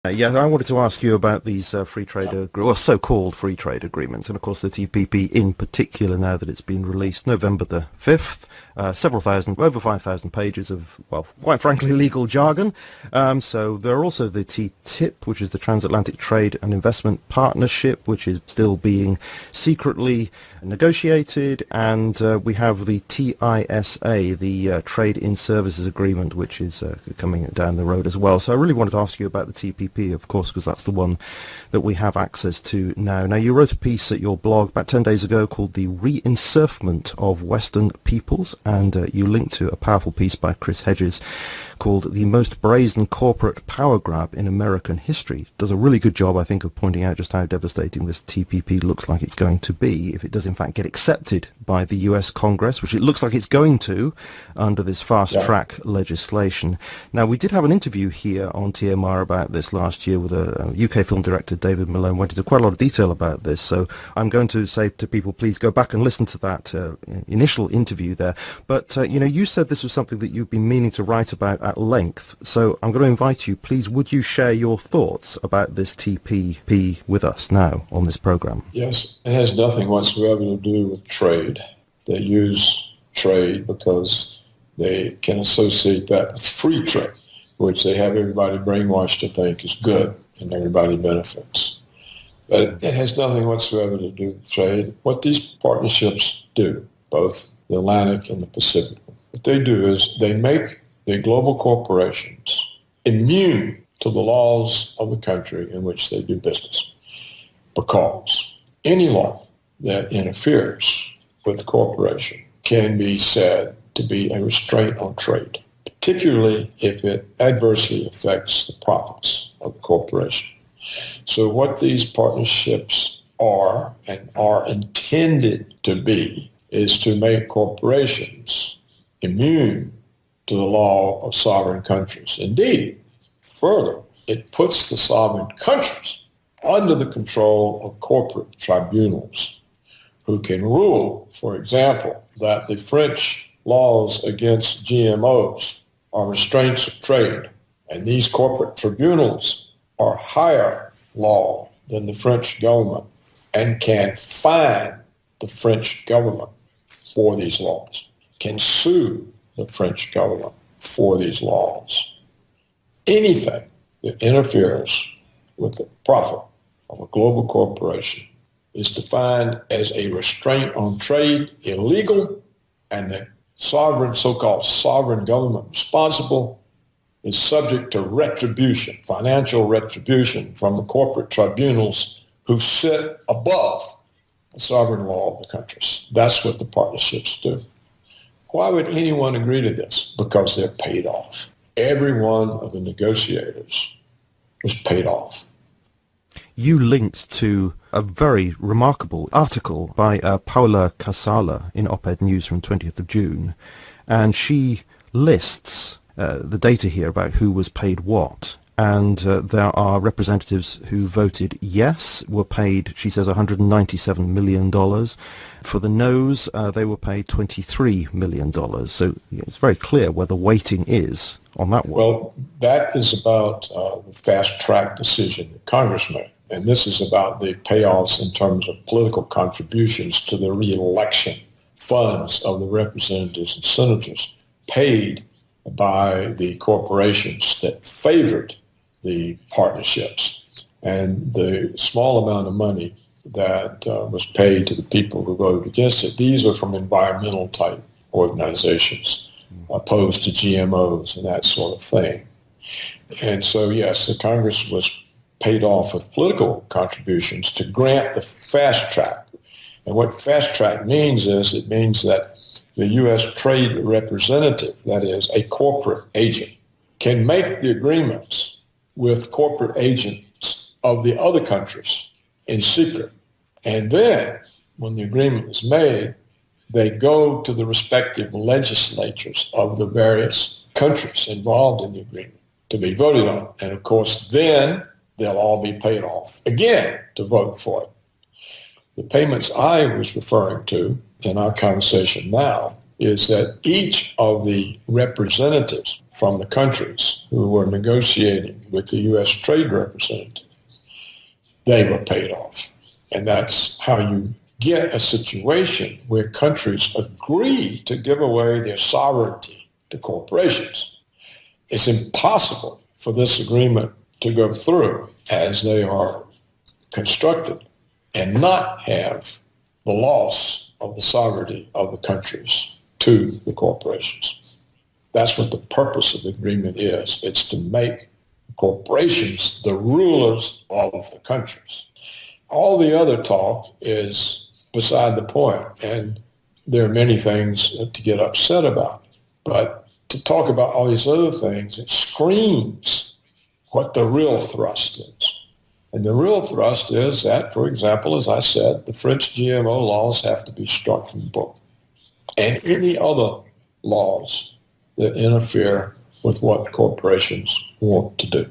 Yeah, I wanted to ask you about these or so-called free trade agreements, and of course the TPP in particular. Now that it's been released, November the 5th, several thousand, over 5,000 pages of, well, quite frankly, legal jargon. So there are also the TTIP, which is the Transatlantic Trade and Investment Partnership, which is still being secretly negotiated, and we have the TISA, the Trade in Services Agreement, which is coming down the road as well. So I really wanted to ask you about the TPP, of course, because that's the one that we have access to now. Now, you wrote a piece at your blog about 10 days ago called The Reinsurfment of Western Peoples, and you linked to a powerful piece by Chris Hedges called The Most Brazen Corporate Power Grab in American History. Does a really good job, I think, of pointing out just how devastating this TPP looks like it's going to be if it does in fact get accepted by the US Congress, which it looks like it's going to under this fast-track legislation. Now, we did have an interview here on TMR about this last year with a UK film director, David Malone, went into quite a lot of detail about this. So I'm going to say to people, please go back and listen to that initial interview there. But, you said this was something that you've been meaning to write about at length. So I'm going to invite you, please, would you share your thoughts about this TPP with us now on this program? Yes, it has nothing whatsoever to do with trade. They use trade because they can associate that with free trade, which they have everybody brainwashed to think is good and everybody benefits. But it has nothing whatsoever to do with trade. What these partnerships do, both the Atlantic and the Pacific, what they do is they make the global corporations immune to the laws of the country in which they do business, because any law that interferes with the corporation can be said to be a restraint on trade, particularly if it adversely affects the profits of the corporation. So what these partnerships are and are intended to be is to make corporations immune to the law of sovereign countries. Indeed, further, it puts the sovereign countries under the control of corporate tribunals who can rule, for example, that the French laws against GMOs are restraints of trade, and these corporate tribunals are higher law than the French government and can fine the French government for these laws, can sue the French government for these laws. Anything that interferes with the profit of a global corporation is defined as a restraint on trade, illegal, and the sovereign, so-called sovereign government responsible is subject to retribution, financial retribution from the corporate tribunals who sit above the sovereign law of the countries. That's what the partnerships do. Why would anyone agree to this? Because they're paid off. Every one of the negotiators was paid off. You linked to a very remarkable article by Paula Casala in Op-Ed News from 20th of June, and she lists the data here about who was paid what. And there are representatives who voted yes, were paid, she says, $197 million. For the no's, they were paid $23 million. So it's very clear where the weighting is on that one. Well, that is about the fast-track decision that Congress made. And this is about the payoffs in terms of political contributions to the re-election funds of the representatives and senators paid by the corporations that favored the partnerships. And the small amount of money that was paid to the people who voted against it, these are from environmental type organizations opposed to GMOs and that sort of thing. And so, yes, the Congress was paid off with political contributions to grant the fast track. And what fast track means is it means that the U.S. trade representative, that is a corporate agent, can make the agreements with corporate agents of the other countries in secret. And then when the agreement is made, they go to the respective legislatures of the various countries involved in the agreement to be voted on. And of course, then they'll all be paid off again to vote for it. The payments I was referring to in our conversation now is that each of the representatives from the countries who were negotiating with the U.S. trade representative, they were paid off. And that's how you get a situation where countries agree to give away their sovereignty to corporations. It's impossible for this agreement to go through as they are constructed and not have the loss of the sovereignty of the countries to the corporations. That's what the purpose of the agreement is. It's to make corporations the rulers of the countries. All the other talk is beside the point, and there are many things to get upset about. But to talk about all these other things, it screams what the real thrust is. And the real thrust is that, for example, as I said, the French GMO laws have to be struck from the book. And any other laws that interfere with what corporations want to do.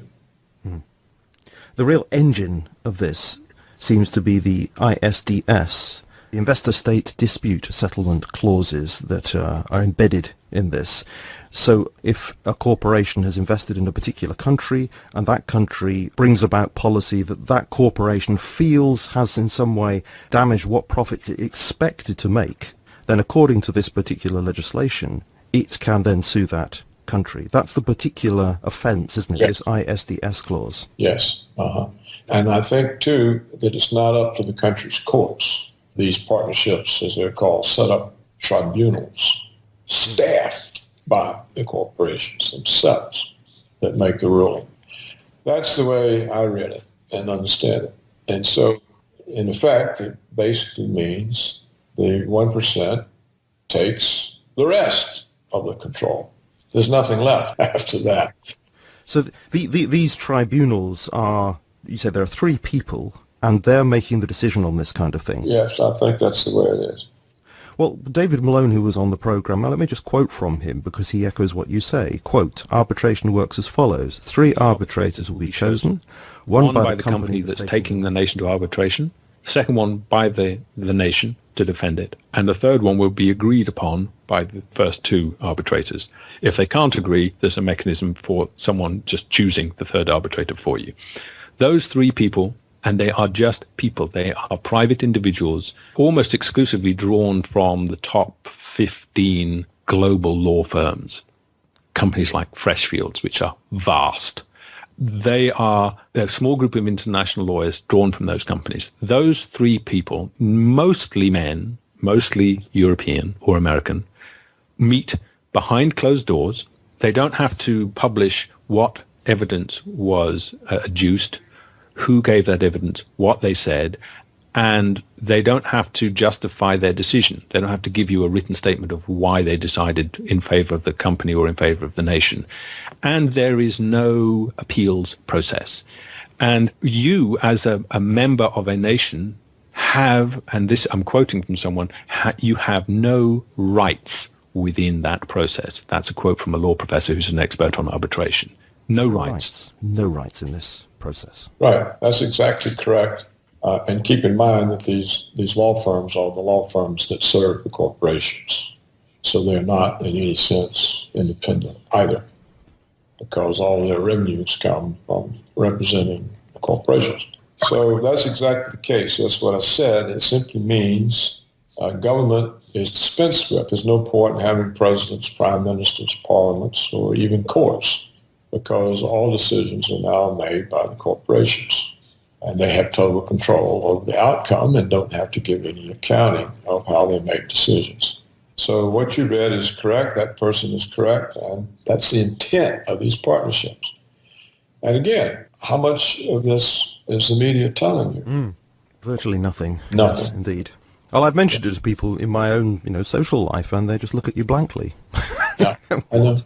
The real engine of this seems to be the ISDS, the investor-state dispute settlement clauses that are embedded in this. So if a corporation has invested in a particular country and that country brings about policy that that corporation feels has in some way damaged what profits it expected to make, then according to this particular legislation, it can then sue that country. That's the particular offence, isn't it? Yes. This ISDS clause. Yes. And I think, too, that it's not up to the country's courts. These partnerships, as they're called, set up tribunals staffed by the corporations themselves that make the ruling. That's the way I read it and understand it. And so, in effect, it basically means the 1% takes the rest of the control. There's nothing left after that. So these tribunals are, you said there are three people, and they're making the decision on this kind of thing. Yes, I think that's the way it is. Well, David Malone, who was on the programme, let me just quote from him, because he echoes what you say. Quote, arbitration works as follows. 3 arbitrators will be chosen. One by the company that's taking the nation to arbitration. Second one by the nation to defend it. And the third one will be agreed upon by the first 2 arbitrators. If they can't agree, there's a mechanism for someone just choosing the third arbitrator for you. Those 3 people, and they are just people, they are private individuals, almost exclusively drawn from the top 15 global law firms, companies like Freshfields, which are vast. They're a small group of international lawyers drawn from those companies. Those 3 people, mostly men, mostly European or American, meet behind closed doors. They don't have to publish what evidence was adduced, who gave that evidence, what they said, and they don't have to justify their decision. They don't have to give you a written statement of why they decided in favor of the company or in favor of the nation. And there is no appeals process. And you, as a member of a nation, have, and this I'm quoting from someone, you have no rights within that process. That's a quote from a law professor who's an expert on arbitration. No rights. No rights in this process. Right. That's exactly correct. And keep in mind that these law firms are the law firms that serve the corporations. So they're not in any sense independent either, because all their revenues come from representing the corporations. So that's exactly the case. That's what I said. It simply means government is dispensed with. There's no point in having presidents, prime ministers, parliaments, or even courts, because all decisions are now made by the corporations. And they have total control of the outcome and don't have to give any accounting of how they make decisions. So what you read is correct, that person is correct, and that's the intent of these partnerships. And again, how much of this is the media telling you? Virtually nothing. Nothing. Yes, indeed. Well, I've mentioned it to people in my own, social life, and they just look at you blankly. Yeah, I know.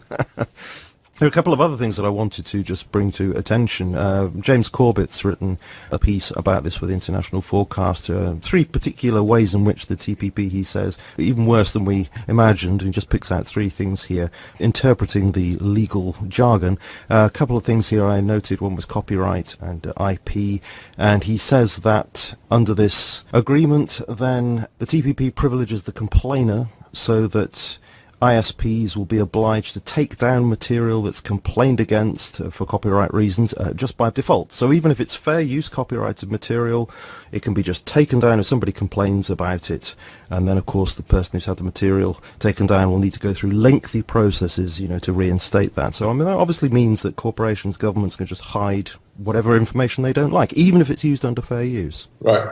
There are a couple of other things that I wanted to just bring to attention. James Corbett's written a piece about this for the International Forecaster. 3 particular ways in which the TPP, he says, are even worse than we imagined. He just picks out 3 things here, interpreting the legal jargon. A couple of things here I noted. One was copyright and IP. And he says that under this agreement, then the TPP privileges the complainer so that ISPs will be obliged to take down material that's complained against for copyright reasons just by default. So even if it's fair use copyrighted material, it can be just taken down if somebody complains about it. And then, of course, the person who's had the material taken down will need to go through lengthy processes, to reinstate that. So, I mean, that obviously means that corporations, governments can just hide whatever information they don't like, even if it's used under fair use. Right.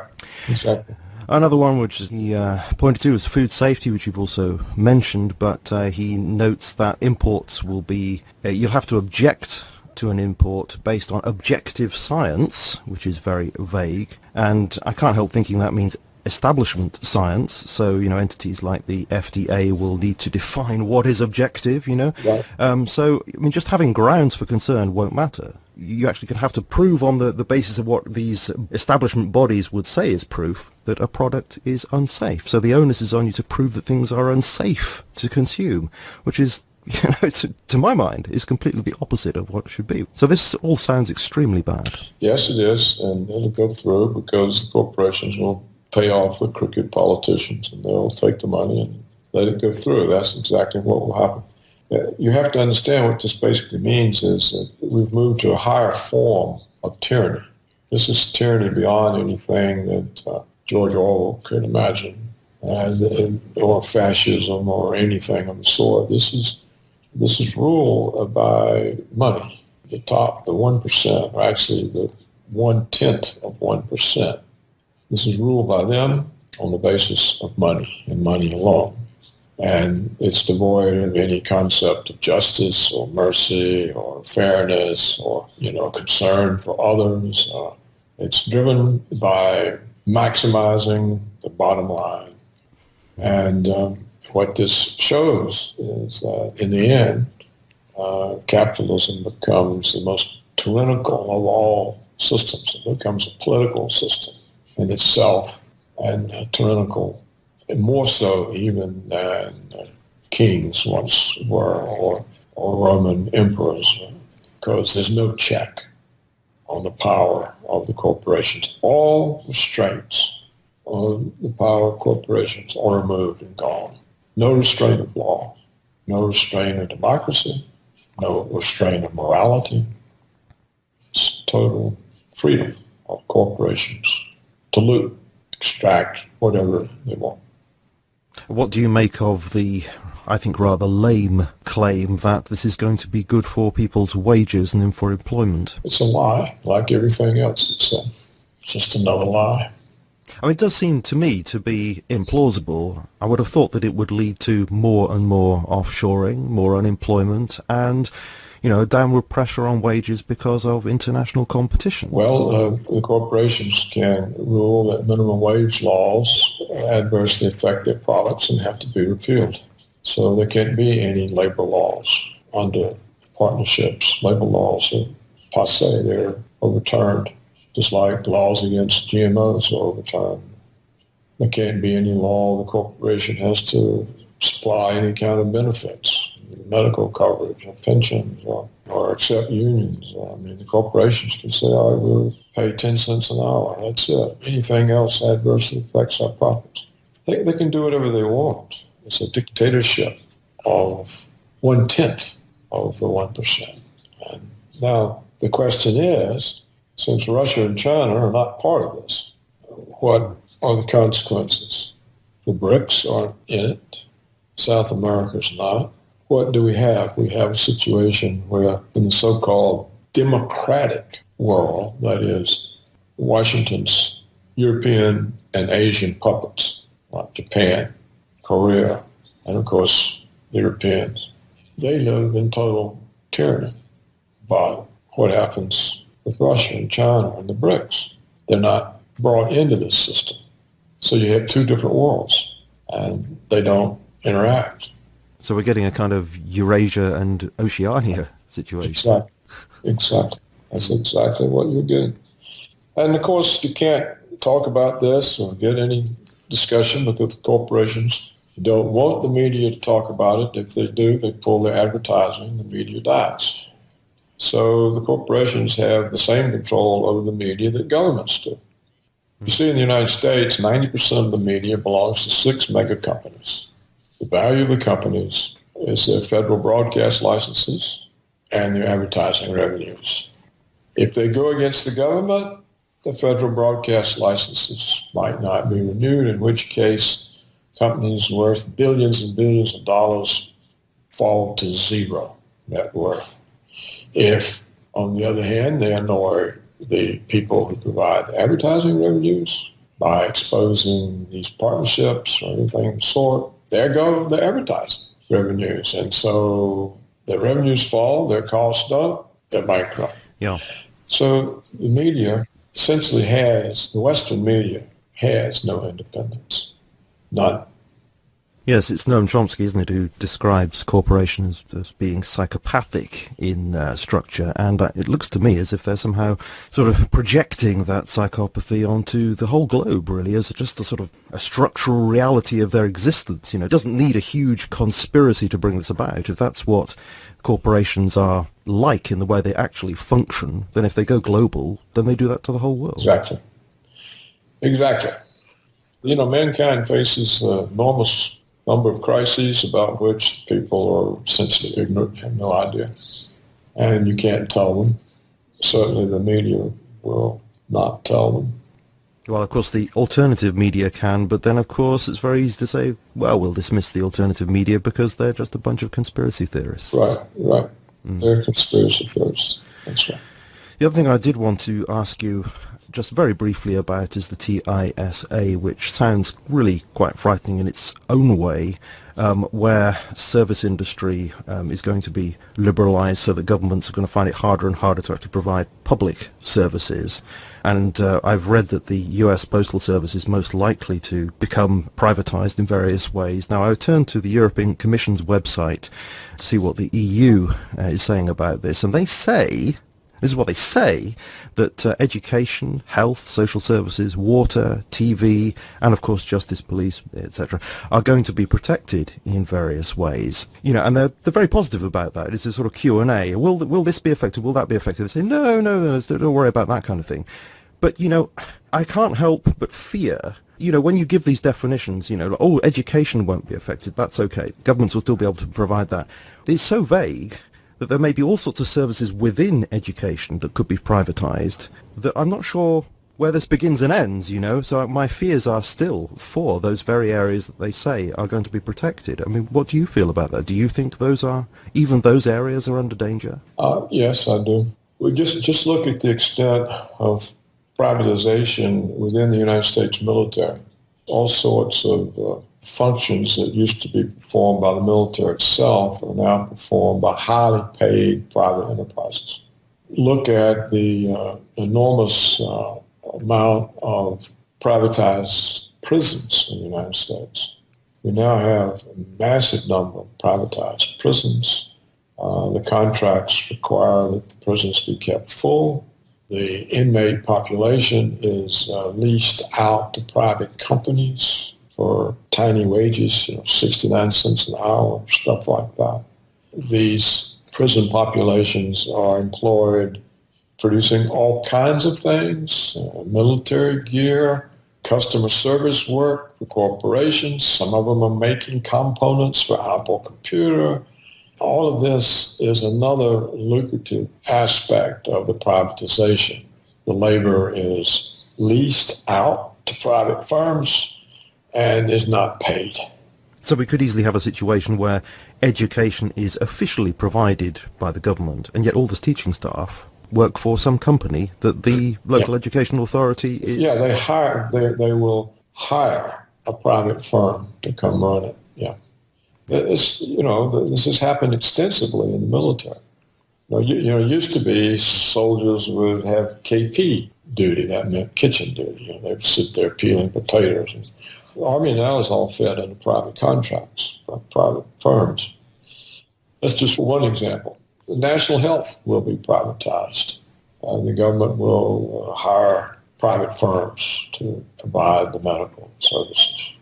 Exactly. Another one which he pointed to is food safety, which you've also mentioned, but he notes that imports will be, you'll have to object to an import based on objective science, which is very vague, and I can't help thinking that means establishment science. So, entities like the FDA will need to define what is objective, Right. So, I mean, just having grounds for concern won't matter. You actually can have to prove on the basis of what these establishment bodies would say is proof that a product is unsafe. So the onus is on you to prove that things are unsafe to consume, which is, to my mind, is completely the opposite of what it should be. So this all sounds extremely bad. Yes, it is, and it'll go through because the corporations will pay off the crooked politicians, and they'll take the money and let it go through. That's exactly what will happen. You have to understand what this basically means is that we've moved to a higher form of tyranny. This is tyranny beyond anything that George Orwell could imagine, or fascism or anything of the sort. This is rule by money. The top, the 1%, or actually the 1/10 of 1%. This is ruled by them on the basis of money and money alone. And it's devoid of any concept of justice or mercy or fairness or, concern for others. It's driven by maximizing the bottom line. And what this shows is that in the end, capitalism becomes the most tyrannical of all systems. It becomes a political system in itself, and tyrannical, and more so even than kings once were, or Roman emperors, because there's no check on the power of the corporations. All restraints on the power of corporations are removed and gone. No restraint of law, no restraint of democracy, no restraint of morality. It's total freedom of corporations to loot, extract whatever they want. What do you make of the, I think, rather lame claim that this is going to be good for people's wages and then for employment? It's a lie, like everything else. It's just another lie. I mean, it does seem to me to be implausible. I would have thought that it would lead to more and more offshoring, more unemployment, and, downward pressure on wages because of international competition. Well, the corporations can rule that minimum wage laws adversely affect their products and have to be repealed. So there can't be any labor laws under partnerships. Labor laws are passé, they're overturned, just like laws against GMOs are overturned. There can't be any law the corporation has to supply any kind of benefits, medical coverage or pensions or accept unions. I mean, the corporations can say, we'll pay 10 cents an hour. That's it. Anything else adversely affects our profits. They can do whatever they want. It's a dictatorship of 1/10 of the 1%. And now the question is, since Russia and China are not part of this, what are the consequences? The BRICS aren't in it. South America's not. What do we have? We have a situation where in the so-called democratic world, that is Washington's European and Asian puppets, like Japan, Korea, and of course the Europeans, they live in total tyranny. But what happens with Russia and China and the BRICS? They're not brought into this system. So you have two different worlds, and they don't interact. So we're getting a kind of Eurasia and Oceania situation. Exactly. That's exactly what you're getting. And of course, you can't talk about this or get any discussion because the corporations don't want the media to talk about it. If they do, they pull their advertising, the media dies. So the corporations have the same control over the media that governments do. You see, in the United States, 90% of the media belongs to 6 mega companies. The value of the companies is their federal broadcast licenses and their advertising revenues. If they go against the government, the federal broadcast licenses might not be renewed, in which case companies worth billions and billions of dollars fall to zero net worth. If, on the other hand, they annoy the people who provide the advertising revenues by exposing these partnerships or anything of the sort, there go the advertising revenues. And so their revenues fall, their costs up, they're bankrupt. Yeah. So the media essentially the Western media has no independence. None. Yes, it's Noam Chomsky, isn't it, who describes corporations as being psychopathic in structure, and it looks to me as if they're somehow sort of projecting that psychopathy onto the whole globe, really, as just a sort of a structural reality of their existence. It doesn't need a huge conspiracy to bring this about. If that's what corporations are like in the way they actually function, then if they go global, then they do that to the whole world. Exactly. Mankind faces enormous number of crises about which people are essentially ignorant, have no idea, and you can't tell them. Certainly the media will not tell them. Well, of course, the alternative media can, but then, of course, it's very easy to say, well, we'll dismiss the alternative media because they're just a bunch of conspiracy theorists. Right. They're conspiracy theorists. That's right. The other thing I did want to ask you just very briefly about is the TISA, which sounds really quite frightening in its own way, where service industry is going to be liberalised so that governments are going to find it harder and harder to actually provide public services. And I've read that the US Postal Service is most likely to become privatised in various ways. Now, I turned to the European Commission's website to see what the EU is saying about this, and this is what they say, that education, health, social services, water, TV, and of course justice, police, etc., are going to be protected in various ways. And they're very positive about that. It's a sort of Q&A. Will this be affected? Will that be affected? They say, no, don't worry about that kind of thing. But, I can't help but fear, when you give these definitions, education won't be affected, that's okay. Governments will still be able to provide that. It's so vague that there may be all sorts of services within education that could be privatised, that I'm not sure where this begins and ends, So my fears are still for those very areas that they say are going to be protected. I mean, what do you feel about that? Do you think even those areas are under danger? Yes, I do. We just look at the extent of privatization within the United States military. All sorts of functions that used to be performed by the military itself are now performed by highly paid private enterprises. Look at the enormous amount of privatized prisons in the United States. We now have a massive number of privatized prisons. The contracts require that the prisons be kept full. The inmate population is leased out to private companies for tiny wages, 69 cents an hour, stuff like that. These prison populations are employed producing all kinds of things, military gear, customer service work for corporations. Some of them are making components for Apple Computer. All of this is another lucrative aspect of the privatization. The labor is leased out to private firms and is not paid. So we could easily have a situation where education is officially provided by the government, and yet all this teaching staff work for some company that the local education authority is... Yeah, they will hire a private firm to come run it, yeah. This has happened extensively in the military. It used to be soldiers would have KP duty, that meant kitchen duty. They would sit there peeling potatoes. The Army now is all fed under private contracts by private firms. That's just one example. The national health will be privatized. The government will hire private firms to provide the medical services.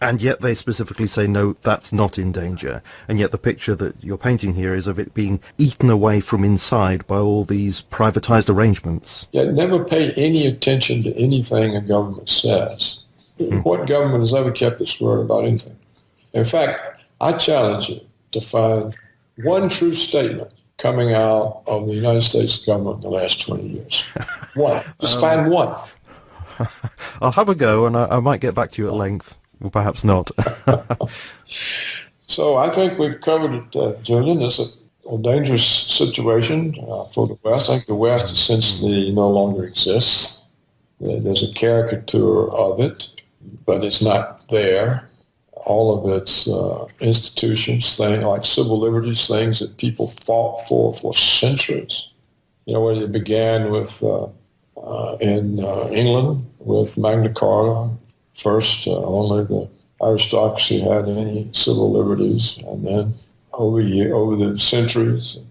And yet they specifically say, no, that's not in danger. And yet the picture that you're painting here is of it being eaten away from inside by all these privatized arrangements. Yeah, never pay any attention to anything a government says. What government has ever kept its word about anything? In fact, I challenge you to find one true statement coming out of the United States government in the last 20 years. One. Just find one. I'll have a go, and I might get back to you at length, or perhaps not. So I think we've covered it, Julian. It's a dangerous situation for the West. I think the West essentially no longer exists. There's a caricature of it, but it's not there. All of its institutions, things like civil liberties, things that people fought for centuries. You know, where it began with in England with Magna Carta. First, only the aristocracy had any civil liberties, and then over the centuries, it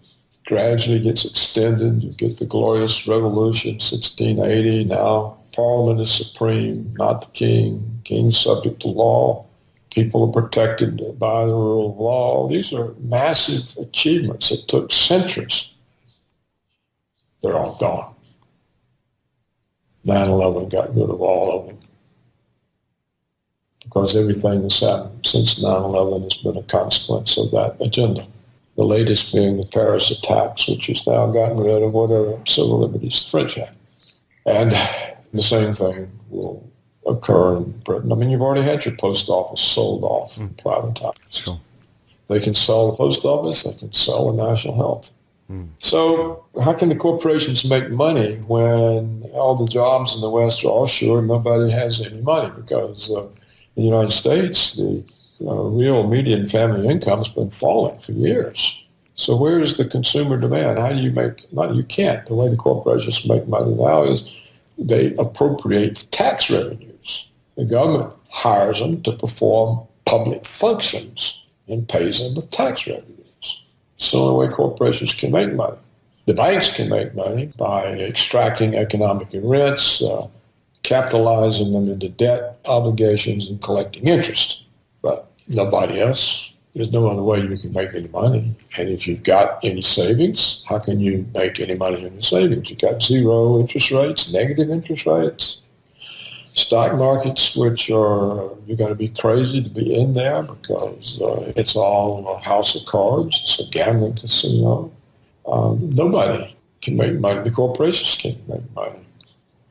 gradually gets extended. You get the Glorious Revolution, 1680. Now, Parliament is supreme, not the king. King subject to law. People are protected by the rule of law. These are massive achievements that took centuries. They're all gone. 9/11 got rid of all of them. Because everything that's happened since 9/11 has been a consequence of that agenda. The latest being the Paris attacks, which has now gotten rid of whatever civil liberties the French had. And the same thing will occur in Britain. I mean, you've already had your post office sold off and privatized. Sure. They can sell the post office, they can sell the national health. So how can the corporations make money when all the jobs in the West are offshore and nobody has any money? Because in the United States, the real median family income has been falling for years. So where is the consumer demand? How do you make money? You can't. The way the corporations make money now is they appropriate tax revenues. The government hires them to perform public functions and pays them with tax revenues. It's the only way corporations can make money. The banks can make money by extracting economic rents, capitalizing them into debt obligations, and collecting interest. But nobody else. There's no other way you can make any money. And if you've got any savings, how can you make any money in your savings? You've got zero interest rates, negative interest rates. Stock markets, which are, you're going to be crazy to be in there because it's all a house of cards. It's a gambling casino. Nobody can make money. The corporations can't make money.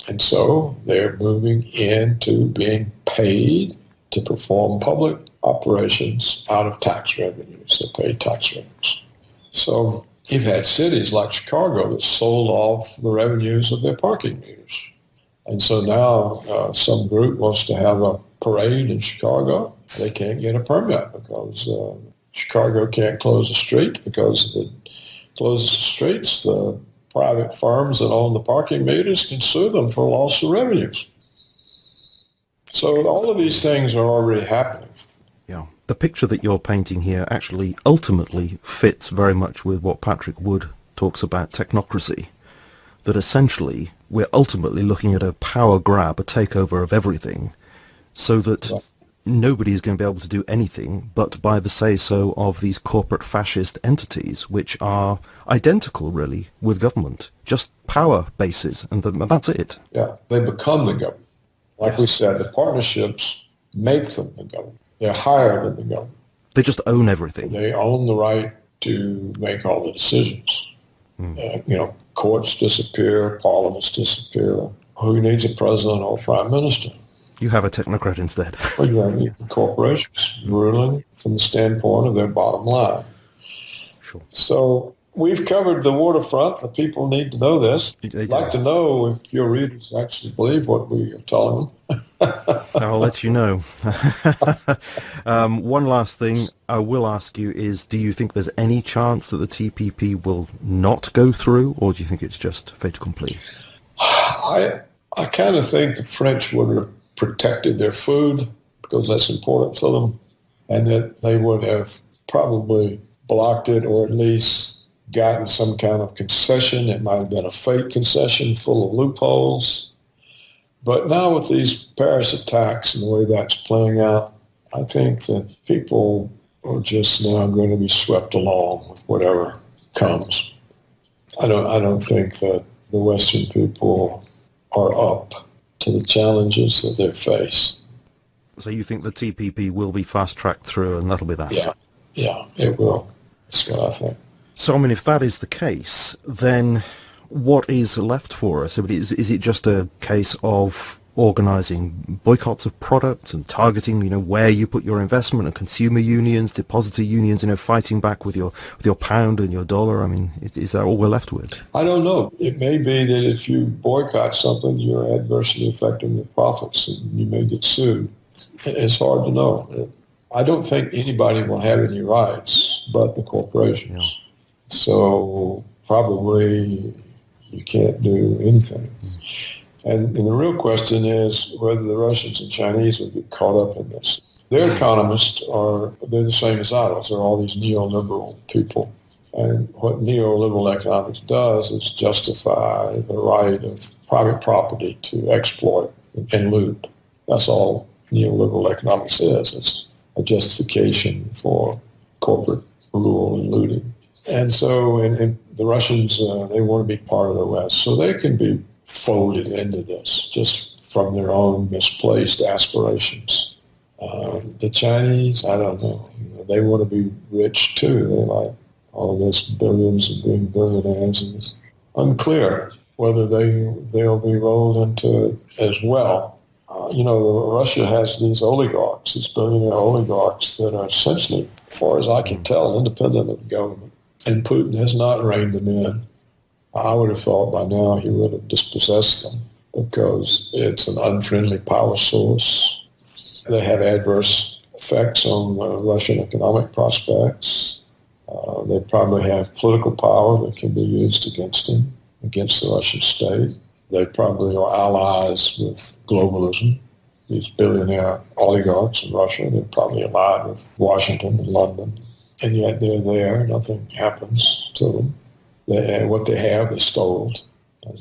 And so they're moving into being paid to perform public operations out of tax revenues. They pay tax revenues. So you've had cities like Chicago that sold off the revenues of their parking meters. And so now some group wants to have a parade in Chicago. They can't get a permit because Chicago can't close a street because if it closes the streets, the private firms that own the parking meters can sue them for loss of revenues. So all of these things are already happening. Yeah. The picture that you're painting here actually ultimately fits very much with what Patrick Wood talks about technocracy, that essentially we're ultimately looking at a power grab, a takeover of everything, so that nobody is going to be able to do anything but by the say-so of these corporate fascist entities, which are identical, really, with government, just power bases, and that's it. Yeah, they become the government. Like we said, the partnerships make them the government. They're higher than the government. They just own everything. They own the right to make all the decisions. Courts disappear, parliaments disappear. Who needs a president or prime minister? You have a technocrat instead. Well, you have corporations ruling from the standpoint of their bottom line. Sure. So we've covered the waterfront. The people need to know this. I'd like to know if your readers actually believe what we are telling them. I'll let you know. One last thing I will ask you is, do you think there's any chance that the TPP will not go through, or do you think it's just fait accompli? I kind of think the French would have protected their food because that's important to them, and that they would have probably blocked it or at least gotten some kind of concession. It might have been a fake concession full of loopholes. But now with these Paris attacks and the way that's playing out, I think that people are just now going to be swept along with whatever comes. I don't think that the Western people are up to the challenges that they face. So you think the TPP will be fast-tracked through, and that'll be that? Yeah, it will. That's what I think. So, I mean, if that is the case, then what is left for us? I mean, is it just a case of organising boycotts of products and targeting, where you put your investment, and consumer unions, depositor unions, fighting back with your pound and your dollar? I mean, is that all we're left with? I don't know. It may be that if you boycott something, you're adversely affecting the profits and you may get sued. It's hard to know. I don't think anybody will have any rights but the corporations. Yeah. So probably you can't do anything. And the real question is whether the Russians and Chinese will get caught up in this. Their economists they're the same as ours. They're all these neoliberal people. And what neoliberal economics does is justify the right of private property to exploit and loot. That's all neoliberal economics is. It's a justification for corporate rule and looting. And so and the Russians, they want to be part of the West. So they can be folded into this just from their own misplaced aspirations. The Chinese, I don't know. They want to be rich too. They like all this billions and being billionaires. And it's unclear whether they'll be rolled into it as well. Russia has these oligarchs, these billionaire oligarchs that are essentially, as far as I can tell, independent of the government. And Putin has not reined them in. I would have thought by now he would have dispossessed them because it's an unfriendly power source. They have adverse effects on Russian economic prospects. They probably have political power that can be used against them, against the Russian state. They probably are allies with globalism. These billionaire oligarchs in Russia, they're probably allied with Washington and London. And yet they're there. Nothing happens to them. What they have, they stole,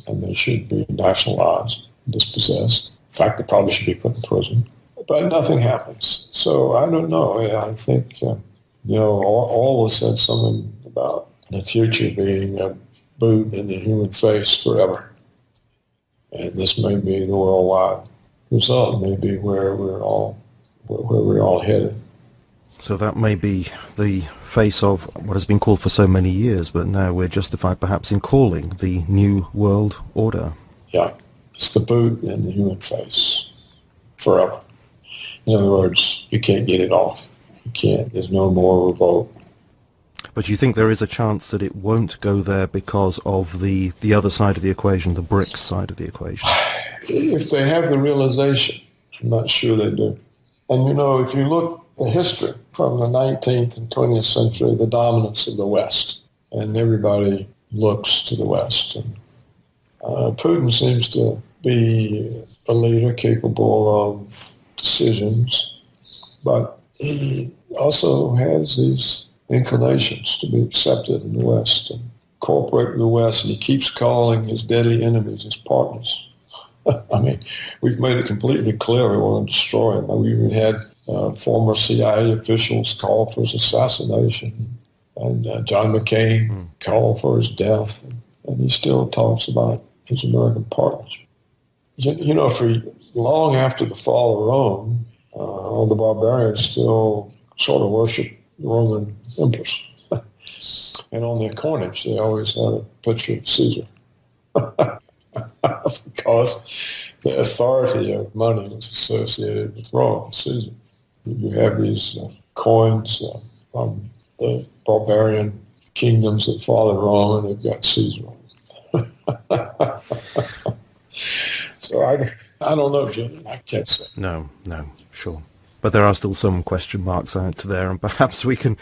and they should be nationalized, dispossessed. In fact, they probably should be put in prison. But nothing happens. So I don't know. I think, all said something about the future being a boot in the human face forever. And this may be the worldwide result, may be where we're all headed. So that may be the face of what has been called for so many years, but now we're justified perhaps in calling the New World Order. Yeah, it's the boot in the human face forever. In other words, you can't get it off. You can't. There's no more revolt. But you think there is a chance that it won't go there because of the other side of the equation, the BRICS side of the equation? If they have the realization, I'm not sure they do. And if you look at history from the 19th and 20th century, the dominance of the West, and everybody looks to the West. And Putin seems to be a leader capable of decisions, but he also has these inclinations to be accepted in the West and cooperate with the West, and he keeps calling his deadly enemies his partners. I mean, we've made it completely clear we want to destroy him. We even had former CIA officials call for his assassination, and John McCain called for his death, and he still talks about his American partners. For long after the fall of Rome, all the barbarians still sort of worship the Roman empress. And on their coinage, they always had a picture of Caesar. Because the authority of money was associated with Rome, Caesar. You have these coins from the barbarian kingdoms that followed Rome, and they've got Caesar on them. So I don't know, Jim. I can't say. No, sure. But there are still some question marks out there, and perhaps we can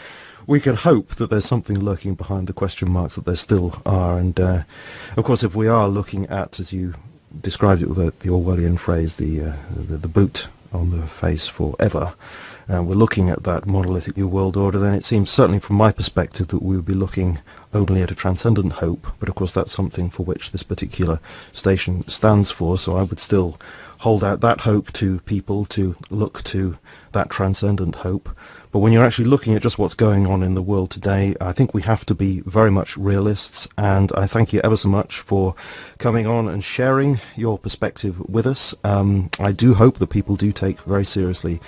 hope that there's something lurking behind the question marks that there still are. And of course, if we are looking at, as you described it with the Orwellian phrase, the boot on the face forever, we're looking at that monolithic new world order, then it seems, certainly from my perspective, that we would be looking only at a transcendent hope. But of course, that's something for which this particular station stands for. So I would still hold out that hope to people to look to that transcendent hope. But when you're actually looking at just what's going on in the world today, I think we have to be very much realists. And I thank you ever so much for coming on and sharing your perspective with us. I do hope that people do take very seriously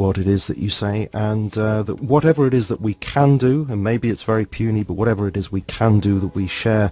what it is that you say, and that whatever it is that we can do, and maybe it's very puny, but whatever it is we can do, that we share